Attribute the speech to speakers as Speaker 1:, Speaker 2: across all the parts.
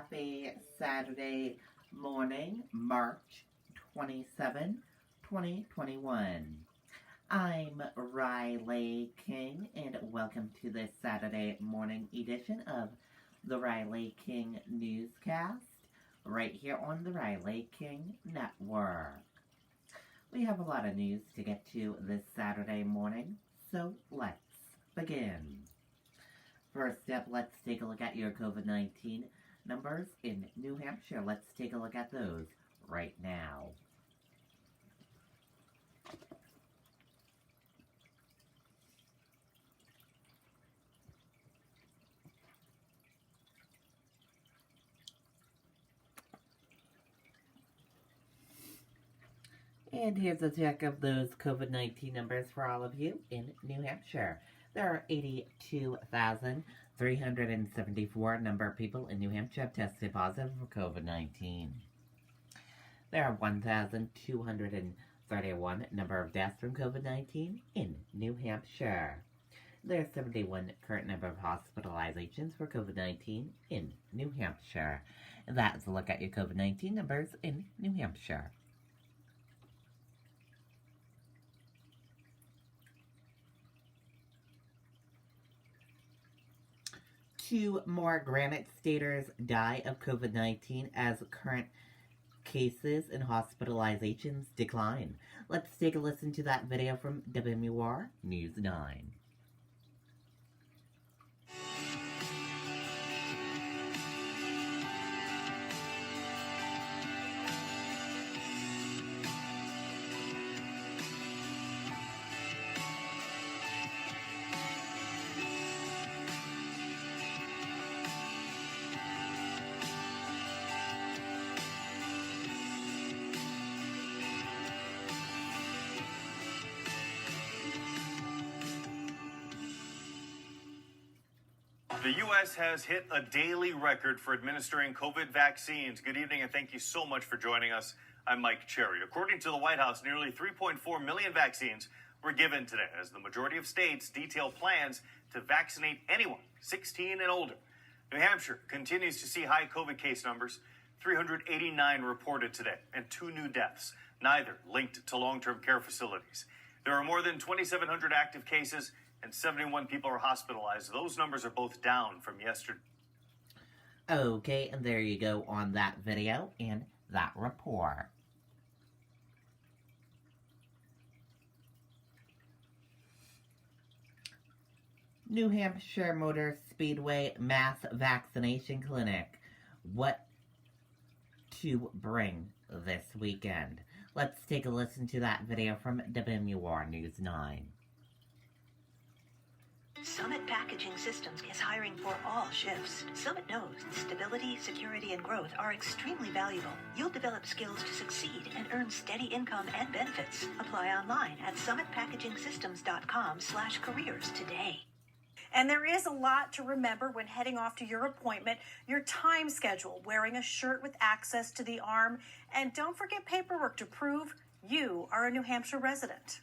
Speaker 1: Happy Saturday morning, March 27, 2021. I'm Riley King, and welcome to this Saturday morning edition of the Riley King Newscast, right here on the Riley King Network. We have a lot of news to get to this Saturday morning, so let's begin. First up, let's take a look at your COVID-19 numbers in New Hampshire. Let's take a look at those right now. And here's a check of those COVID-19 numbers for all of you in New Hampshire. There are 82,374 number of people in New Hampshire have tested positive for COVID-19. There are 1,231 number of deaths from COVID-19 in New Hampshire. There are 71 current number of hospitalizations for COVID-19 in New Hampshire. And that's a look at your COVID-19 numbers in New Hampshire. Two more Granite Staters die of COVID-19 as current cases and hospitalizations decline. Let's take a listen to that video from WMUR News 9.
Speaker 2: The U.S. has hit a daily record for administering COVID vaccines. Good evening, and thank you so much for joining us. I'm Mike Cherry. According to the White House, nearly 3.4 million vaccines were given today, as the majority of states detail plans to vaccinate anyone 16 and older. New Hampshire continues to see high COVID case numbers, 389 reported today, and 2 new deaths, neither linked to long-term care facilities. There are more than 2,700 active cases, and 71 people are hospitalized. Those numbers are both down from yesterday.
Speaker 1: Okay, and there you go on that video and that report. New Hampshire Motor Speedway Mass Vaccination Clinic. What to bring this weekend? Let's take a listen to that video from WMUR News 9.
Speaker 3: Summit Packaging Systems is hiring for all shifts. Summit knows stability, security, and growth are extremely valuable. You'll develop skills to succeed and earn steady income and benefits. Apply online at summitpackagingsystems.com/careers today.
Speaker 4: And there is a lot to remember when heading off to your appointment. Your time schedule, wearing a shirt with access to the arm, and don't forget paperwork to prove you are a New Hampshire resident.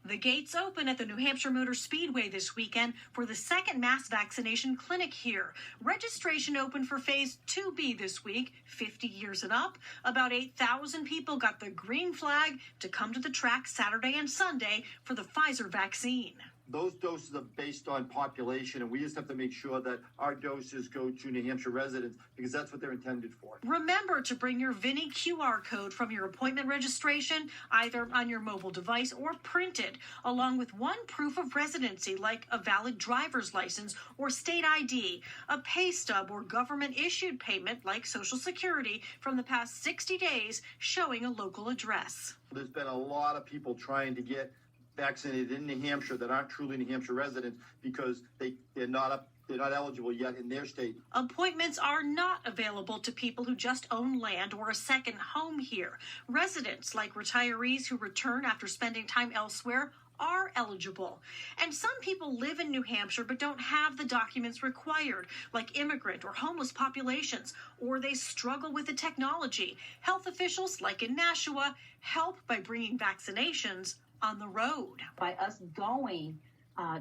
Speaker 5: The gates open at the New Hampshire Motor Speedway this weekend for the second mass vaccination clinic here. Registration opened for Phase 2B this week, 50 years and up. About 8,000 people got the green flag to come to the track Saturday and Sunday for the Pfizer vaccine.
Speaker 6: Those doses are based on population, and we just have to make sure that our doses go to New Hampshire residents because that's what they're intended for.
Speaker 5: Remember to bring your Vinny QR code from your appointment registration, either on your mobile device or printed, along with one proof of residency like a valid driver's license or state ID, a pay stub or government-issued payment like Social Security from the past 60 days showing a local address.
Speaker 6: There's been a lot of people trying to get vaccinated in New Hampshire that aren't truly New Hampshire residents because they're not eligible yet in their state.
Speaker 5: Appointments are not available to people who just own land or a second home here. Residents, like retirees who return after spending time elsewhere, are eligible. And some people live in New Hampshire but don't have the documents required, like immigrant or homeless populations, or they struggle with the technology. Health officials, like in Nashua, help by bringing vaccinations on the road.
Speaker 7: By us going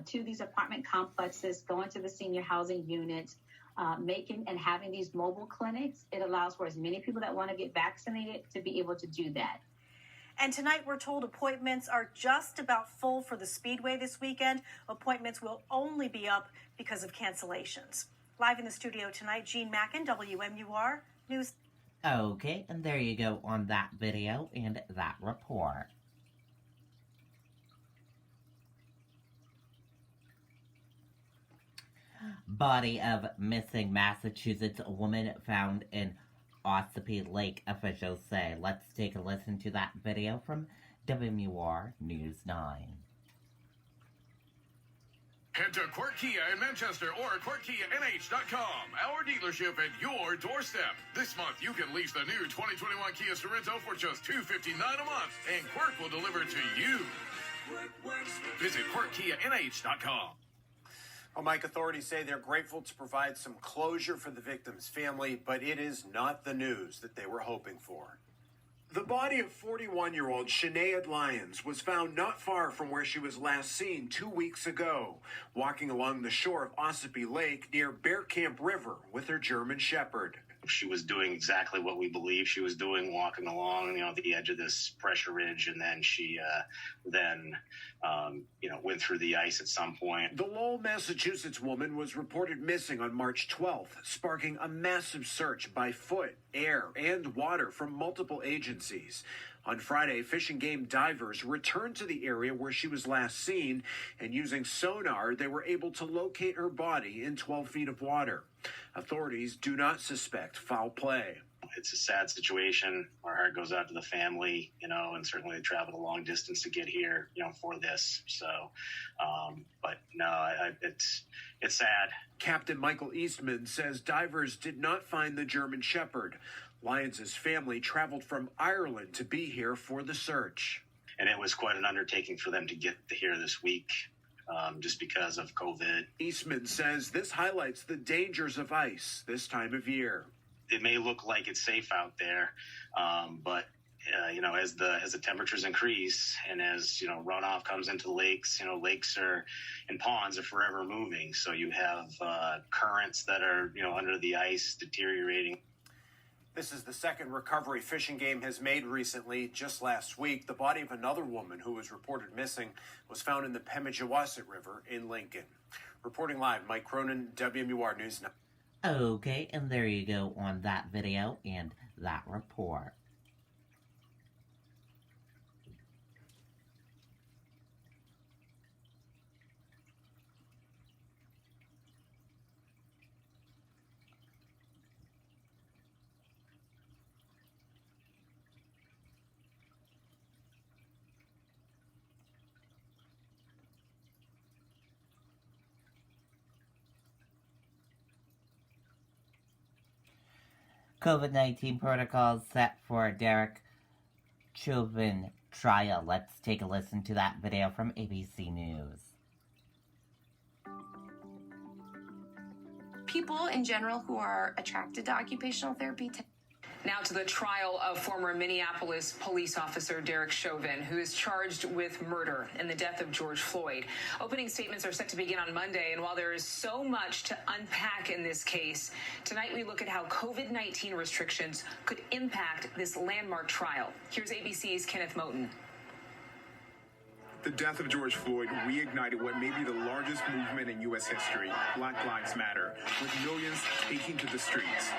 Speaker 7: to these apartment complexes, going to the senior housing units, making and having these mobile clinics, it allows for as many people that want to get vaccinated to be able to do that.
Speaker 4: And tonight we're told appointments are just about full for the Speedway this weekend. Appointments will only be up because of cancellations. Live in the studio tonight, Jean Mackin, WMUR News.
Speaker 1: Okay, and there you go on that video and that report. Body of missing Massachusetts woman found in Ossipee Lake, officials say. Let's take a listen to that video from WMUR News 9.
Speaker 8: Head to Quirk Kia in Manchester or QuirkKiaNH.com, our dealership at your doorstep. This month, you can lease the new 2021 Kia Sorento for just $259 a month, and Quirk will deliver to you. Visit QuirkKiaNH.com.
Speaker 9: Well, Mike, authorities say they're grateful to provide some closure for the victim's family, but it is not the news that they were hoping for. The body of 41-year-old Sinead Lyons was found not far from where she was last seen 2 weeks ago, walking along the shore of Ossipee Lake near Bear Camp River with her German Shepherd.
Speaker 10: She was doing exactly what we believe she was doing, walking along, the edge of this pressure ridge, and then she went through the ice at some point.
Speaker 9: The Lowell, Massachusetts woman was reported missing on March 12th, sparking a massive search by foot, air, and water from multiple agencies. On Friday, Fish and Game divers returned to the area where she was last seen, and using sonar, they were able to locate her body in 12 feet of water. Authorities do not suspect foul play.
Speaker 10: It's a sad situation. Our heart goes out to the family, and certainly they traveled a long distance to get here, for this. So, but no, it's sad.
Speaker 9: Captain Michael Eastman says divers did not find the German Shepherd. Lyons' family traveled from Ireland to be here for the search.
Speaker 10: And it was quite an undertaking for them to get here this week, just because of COVID.
Speaker 9: Eastman says this highlights the dangers of ice this time of year.
Speaker 10: It may look like it's safe out there, but as the temperatures increase and as runoff comes into lakes, lakes and ponds are forever moving. So you have currents that are under the ice deteriorating.
Speaker 9: This is the second recovery Fish and Game has made recently. Just last week, the body of another woman who was reported missing was found in the Pemigewasset River in Lincoln. Reporting live, Mike Cronin, WMUR News 9.
Speaker 1: Okay, and there you go on that video and that report. COVID-19 protocols set for Derek Chauvin trial. Let's take a listen to that video from ABC News.
Speaker 11: People in general who are attracted to occupational therapy.
Speaker 12: Now to the trial of former Minneapolis police officer Derek Chauvin, who is charged with murder in the death of George Floyd. Opening statements are set to begin on Monday, and while there is so much to unpack in this case, tonight we look at how COVID-19 restrictions could impact this landmark trial. Here's ABC's Kenneth Moten.
Speaker 13: The death of George Floyd reignited what may be the largest movement in U.S. history, Black Lives Matter, with millions taking to the streets.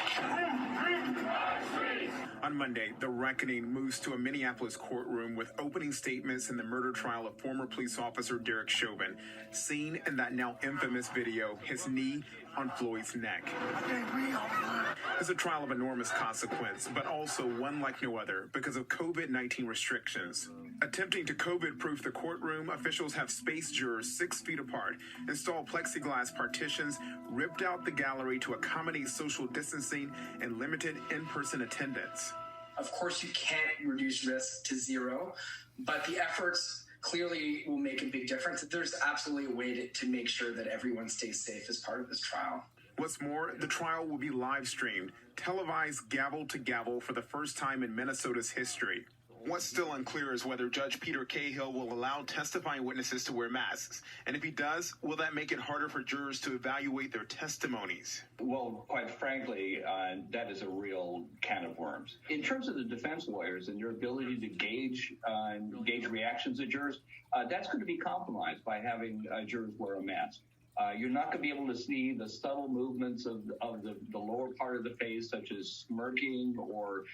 Speaker 13: On Monday, the reckoning moves to a Minneapolis courtroom with opening statements in the murder trial of former police officer Derek Chauvin, seen in that now infamous video, his knee on Floyd's neck. It's a trial of enormous consequence, but also one like no other because of COVID-19 restrictions. Attempting to COVID-proof the courtroom, officials have spaced jurors 6 feet apart, installed plexiglass partitions, ripped out the gallery to accommodate social distancing, and limited in-person attendance.
Speaker 14: Of course, you can't reduce risk to zero, but the efforts clearly will make a big difference. There's absolutely a way to make sure that everyone stays safe as part of this trial.
Speaker 13: What's more, the trial will be live streamed, televised gavel to gavel for the first time in Minnesota's history. What's still unclear is whether Judge Peter Cahill will allow testifying witnesses to wear masks. And if he does, will that make it harder for jurors to evaluate their testimonies?
Speaker 15: Well, quite frankly, that is a real can of worms. In terms of the defense lawyers and their ability to gauge reactions of jurors, that's going to be compromised by having jurors wear a mask. You're not going to be able to see the subtle movements of the lower part of the face, such as smirking or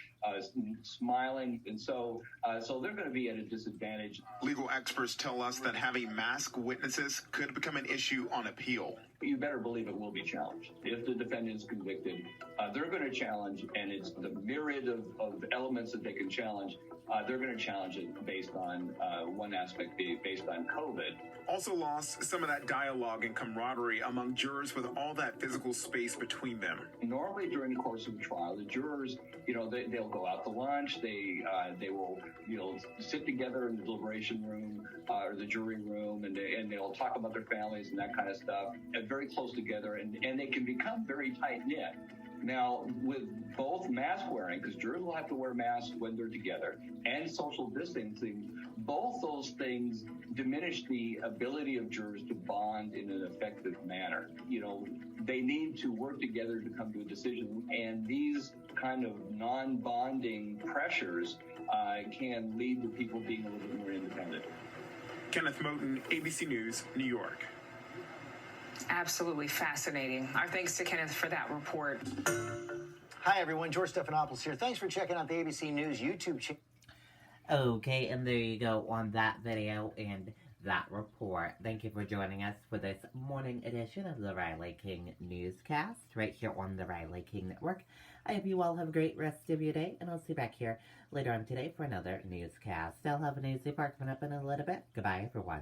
Speaker 15: smiling. And so they're going to be at a disadvantage.
Speaker 13: Legal experts tell us that having masked witnesses could become an issue on appeal.
Speaker 15: You better believe it will be challenged. If the defendant is convicted, they're going to challenge, and it's the myriad of elements that they can challenge. They're going to challenge it based on one aspect being based on COVID.
Speaker 13: Also lost some of that dialogue and camaraderie among jurors with all that physical space between them.
Speaker 15: Normally during the course of a trial, the jurors, they'll go out to lunch. They will, sit together in the deliberation room or the jury room, and they'll talk about their families and that kind of stuff, and very close together, and they can become very tight-knit. Now, with both mask wearing, because jurors will have to wear masks when they're together, and social distancing, both those things diminish the ability of jurors to bond in an effective manner. They need to work together to come to a decision, and these kind of non-bonding pressures can lead to people being a little bit more independent.
Speaker 13: Kenneth Moten, ABC News, New York.
Speaker 12: Absolutely fascinating. Our thanks to Kenneth for that report.
Speaker 16: Hi, everyone. George Stephanopoulos here. Thanks for checking out the ABC News YouTube channel.
Speaker 1: Okay, and there you go on that video and that report. Thank you for joining us for this morning edition of the Riley King Newscast right here on the Riley King Network. I hope you all have a great rest of your day, and I'll see you back here later on today for another newscast. I'll have a news report coming up in a little bit. Goodbye, everyone.